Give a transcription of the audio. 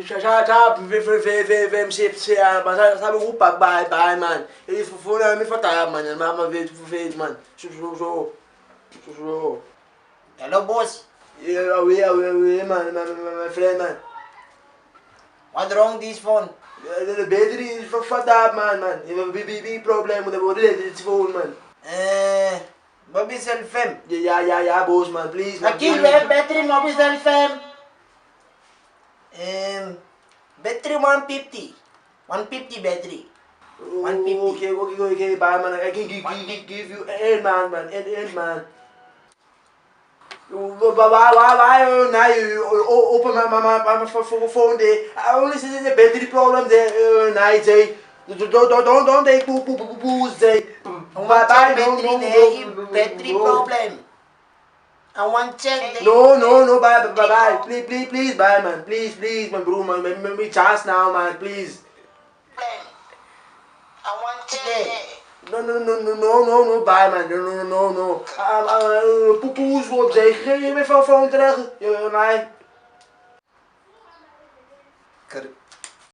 Já, vem se mas sabe o bye, man. Ele foi me faltar, man. Mama veio fez, man. Show. Hello, boss. Yeah, man, my friend, man. What wrong this phone? The battery is fucked up, man. You have a big problem with the related phone, man. Bobby Selfem. Yeah, boss, man. Please, man. Aqui o battery Bobby Selfem. Battery 150. 150 battery. 150. Okay, bye, man. I can give you end, man. End, man. Why now you open my phone there? I only see the battery problem there. Night say, don't take booze say. Bye, battery problem. I want check the No, bye. Please, bye, man. Please, my bro, man. Me chance now, man. Please. I want check No, bye, man. No. Poepoes op zee. Geef je mijn phone terug. Nee.